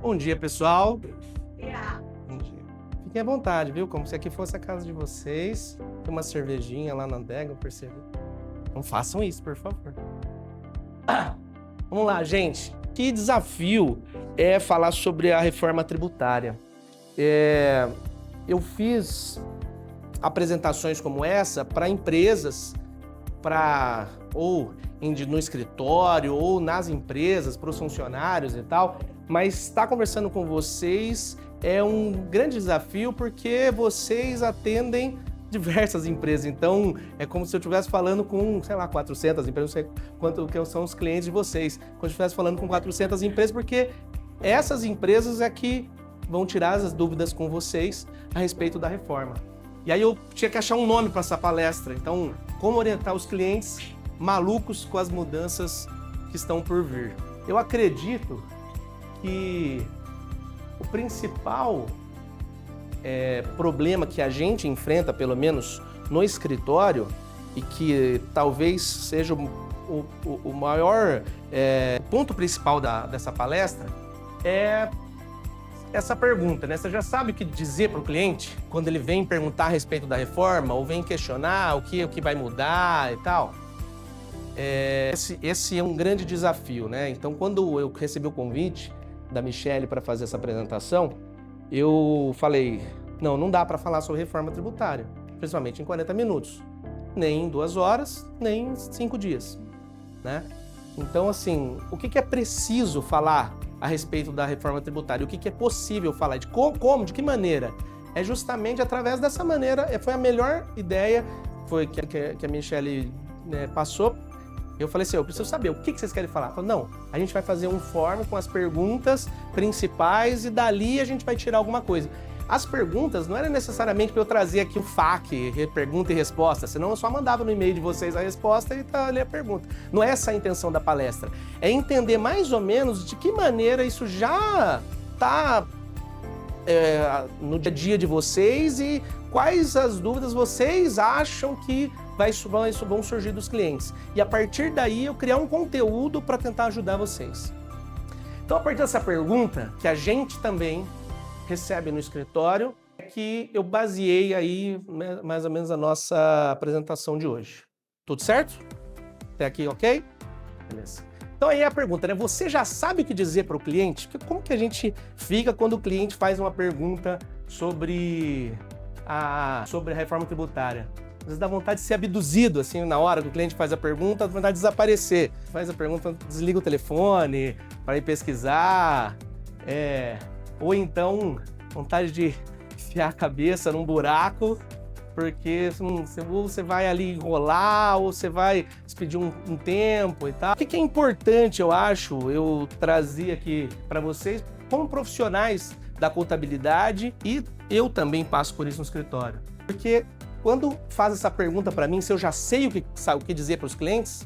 Bom dia, pessoal. Bom dia. Fiquem à vontade, viu? Como se aqui fosse a casa de vocês. Tem uma cervejinha lá na adega, eu percebi. Não façam isso, por favor. Vamos lá, gente. Que desafio é falar sobre a reforma tributária. Eu fiz apresentações como essa para empresas, ou no escritório, ou nas empresas, para os funcionários e tal, mas estar conversando com vocês é um grande desafio porque vocês atendem diversas empresas, então é como se eu estivesse falando com, sei lá, 400 empresas, não sei quanto que são os clientes de vocês, quando eu estivesse falando com 400 empresas, porque essas empresas é que vão tirar as dúvidas com vocês a respeito da reforma. E aí eu tinha que achar um nome para essa palestra, então, como orientar os clientes malucos com as mudanças que estão por vir. Eu acredito que o principal problema que a gente enfrenta, pelo menos no escritório, e que talvez seja o maior ponto principal dessa palestra, é essa pergunta, né? Você já sabe o que dizer para o cliente quando ele vem perguntar a respeito da reforma ou vem questionar o que vai mudar e tal? Esse é um grande desafio, né? Então, quando eu recebi o convite da Michele para fazer essa apresentação, eu falei, não dá para falar sobre reforma tributária, principalmente em 40 minutos, nem em 2 horas, nem em 5 dias, né? Então, assim, o que é preciso falar a respeito da reforma tributária? O que é possível falar? De como? De que maneira? É justamente através dessa maneira, foi a melhor ideia que a Michele passou. Eu falei assim, eu preciso saber, o que vocês querem falar? Falei, não, a gente vai fazer um form com as perguntas principais e dali a gente vai tirar alguma coisa. As perguntas não era necessariamente para eu trazer aqui o FAQ, pergunta e resposta, senão eu só mandava no e-mail de vocês a resposta e tá ali a pergunta. Não é essa a intenção da palestra. É entender mais ou menos de que maneira isso já está no dia a dia de vocês e quais as dúvidas vocês acham que vão surgir dos clientes. E a partir daí eu criar um conteúdo para tentar ajudar vocês. Então, a partir dessa pergunta, que a gente também recebe no escritório, é que eu baseei aí mais ou menos a nossa apresentação de hoje. Tudo certo? Até aqui, ok? Beleza. Então aí a pergunta, né? Você já sabe o que dizer para o cliente? Como que a gente fica quando o cliente faz uma pergunta sobre a reforma tributária? Às vezes dá vontade de ser abduzido, assim, na hora que o cliente faz a pergunta, dá vontade de desaparecer. Faz a pergunta, desliga o telefone para ir pesquisar, ou então vontade de enfiar a cabeça num buraco, porque você vai ali enrolar, ou você vai pedir um tempo e tal. O que é importante, eu acho, eu trazer aqui para vocês, como profissionais da contabilidade, e eu também passo por isso no escritório. Porque quando faz essa pergunta para mim, se eu já sei o que dizer para os clientes,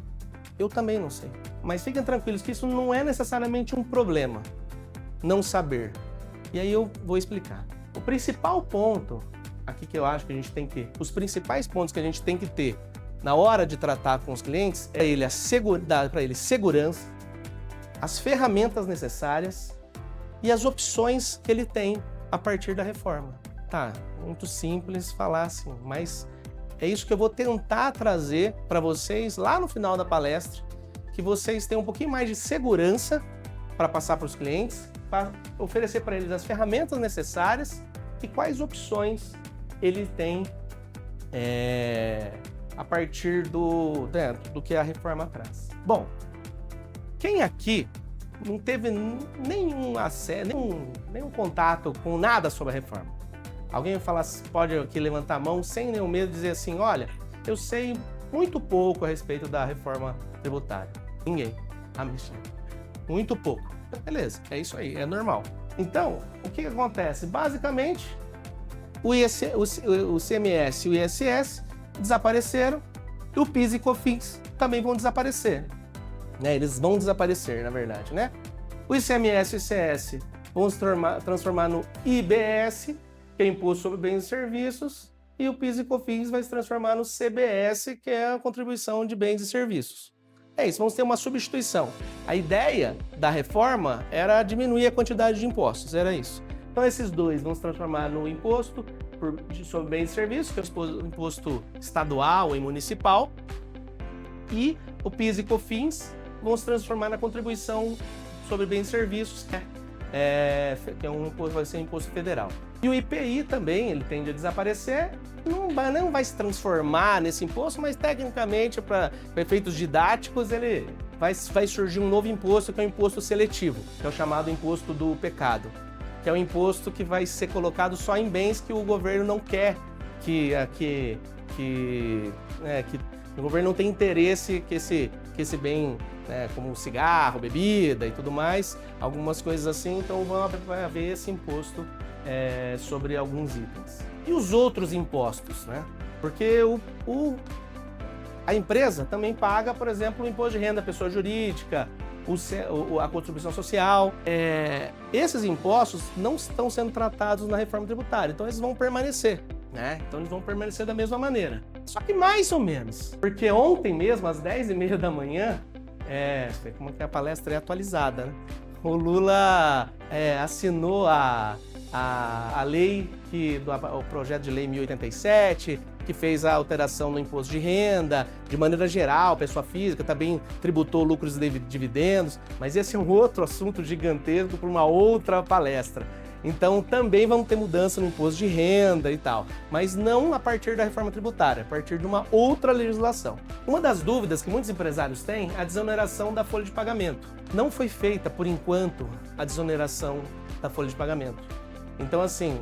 eu também não sei. Mas fiquem tranquilos que isso não é necessariamente um problema, não saber. E aí eu vou explicar. O principal ponto aqui que eu acho que a gente tem que os principais pontos que a gente tem que ter na hora de tratar com os clientes é dar para ele segurança, as ferramentas necessárias e as opções que ele tem a partir da reforma. Tá, muito simples falar assim, mas é isso que eu vou tentar trazer para vocês lá no final da palestra, que vocês tenham um pouquinho mais de segurança para passar para os clientes, para oferecer para eles as ferramentas necessárias e quais opções ele tem a partir do que a reforma traz. Bom, quem aqui não teve nenhum contato com nada sobre a reforma? Alguém pode aqui levantar a mão sem nenhum medo e dizer assim, olha, eu sei muito pouco a respeito da reforma tributária. Ninguém. Muito pouco. Beleza, é isso aí, é normal. Então, o que acontece? Basicamente, o CMS e o ISS desapareceram e o PIS e COFINS também vão desaparecer. Né? Eles vão desaparecer, na verdade, né? O ICMS e o ICS vão se transformar no IBS, que é Imposto sobre Bens e Serviços, e o PIS e COFINS vai se transformar no CBS, que é a Contribuição de Bens e Serviços. É isso, vamos ter uma substituição. A ideia da reforma era diminuir a quantidade de impostos, era isso. Então esses dois vão se transformar no imposto sobre bens e serviços, que é o imposto estadual e municipal, e o PIS e COFINS vão se transformar na contribuição sobre bens e serviços, que vai ser um imposto federal. E o IPI também, ele tende a desaparecer, não vai se transformar nesse imposto, mas tecnicamente, para efeitos didáticos, ele vai surgir um novo imposto, que é o imposto seletivo, que é o chamado imposto do pecado, que é um imposto que vai ser colocado só em bens que o governo não quer, que o governo não tem interesse que esse bem, né, como cigarro, bebida e tudo mais, algumas coisas assim, então vai haver esse imposto sobre alguns itens. E os outros impostos, né? Porque a empresa também paga, por exemplo, o imposto de renda da pessoa jurídica, a contribuição social. Esses impostos não estão sendo tratados na reforma tributária, então eles vão permanecer, né? Então eles vão permanecer da mesma maneira. Só que mais ou menos, porque ontem mesmo, às 10h30 da manhã, como que a palestra é atualizada, né? O Lula assinou a lei, o projeto de lei 1087, que fez a alteração no imposto de renda, de maneira geral, pessoa física, também tributou lucros e dividendos, mas esse é um outro assunto gigantesco para uma outra palestra. Então também vamos ter mudança no imposto de renda e tal, mas não a partir da reforma tributária, a partir de uma outra legislação. Uma das dúvidas que muitos empresários têm é a desoneração da folha de pagamento. Não foi feita, por enquanto, a desoneração da folha de pagamento. Então, assim,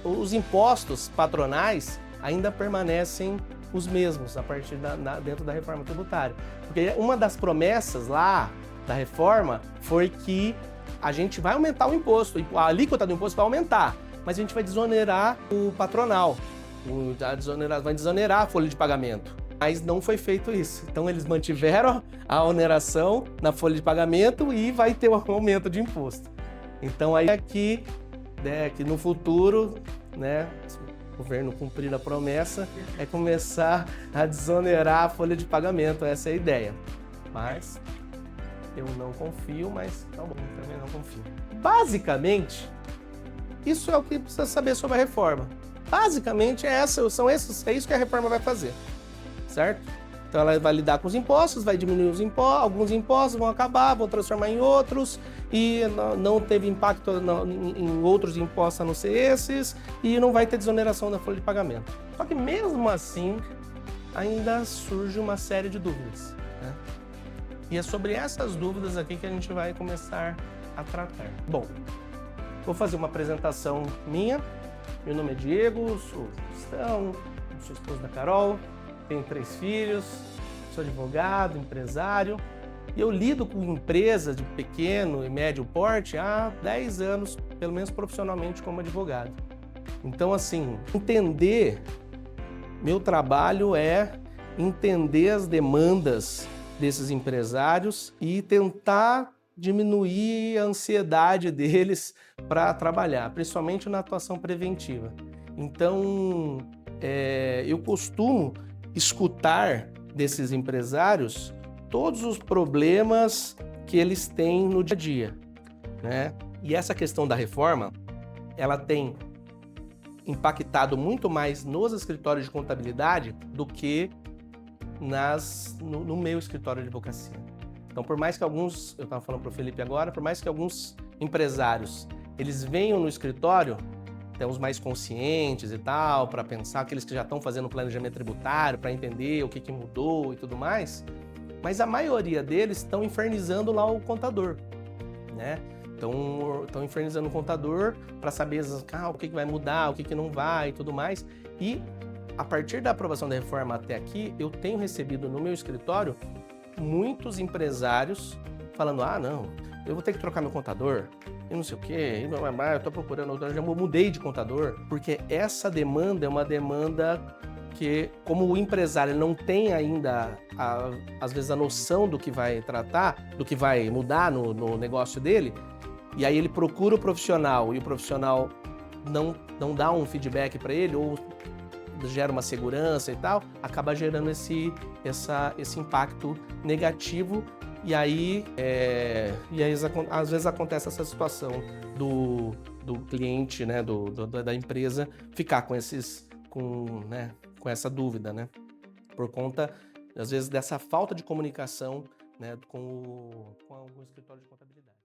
os impostos patronais ainda permanecem os mesmos a partir dentro da reforma tributária. Porque uma das promessas lá da reforma foi que a gente vai aumentar o imposto, a alíquota do imposto vai aumentar, mas a gente vai desonerar o patronal, vai desonerar a folha de pagamento. Mas não foi feito isso. Então eles mantiveram a oneração na folha de pagamento e vai ter um aumento de imposto. Então aí que no futuro, né, se o governo cumprir a promessa, é começar a desonerar a folha de pagamento. Essa é a ideia. Mas eu não confio, mas tá bom, também não confio. Basicamente, isso é o que precisa saber sobre a reforma. Basicamente é isso que a reforma vai fazer, certo? Então ela vai lidar com os impostos, vai diminuir os impostos, alguns impostos vão acabar, vão transformar em outros, e não teve impacto em outros impostos a não ser esses, e não vai ter desoneração da folha de pagamento. Só que mesmo assim, ainda surge uma série de dúvidas, né? E é sobre essas dúvidas aqui que a gente vai começar a tratar. Bom, vou fazer uma apresentação minha. Meu nome é Diego, sou cristão, sou esposo da Carol, tenho 3 filhos, sou advogado, empresário, e eu lido com empresas de pequeno e médio porte há 10 anos, pelo menos profissionalmente como advogado. Então, assim, meu trabalho é entender as demandas desses empresários e tentar diminuir a ansiedade deles para trabalhar, principalmente na atuação preventiva. Então, eu costumo escutar desses empresários todos os problemas que eles têm no dia a dia, né? E essa questão da reforma, ela tem impactado muito mais nos escritórios de contabilidade do que no meu escritório de advocacia. Então, por mais que alguns, eu estava falando para o Felipe agora, por mais que alguns empresários, eles venham no escritório, tem os mais conscientes e tal, para pensar, aqueles que já estão fazendo planejamento tributário, para entender o que mudou e tudo mais, mas a maioria deles estão infernizando lá o contador, né? Estão infernizando o contador para saber o que vai mudar, o que não vai e tudo mais. E a partir da aprovação da reforma até aqui, eu tenho recebido no meu escritório muitos empresários falando: não, eu vou ter que trocar meu contador, e não sei o quê, eu estou procurando, eu já mudei de contador, porque essa demanda é uma demanda que, como o empresário não tem ainda, às vezes, a noção do que vai tratar, do que vai mudar no negócio dele, e aí ele procura o profissional e o profissional não dá um feedback para ele, ou gera uma segurança e tal, acaba gerando esse impacto negativo. E aí, às vezes acontece essa situação do cliente, né, da empresa, ficar com essa dúvida, né, por conta, às vezes, dessa falta de comunicação, né, com o escritório de contabilidade.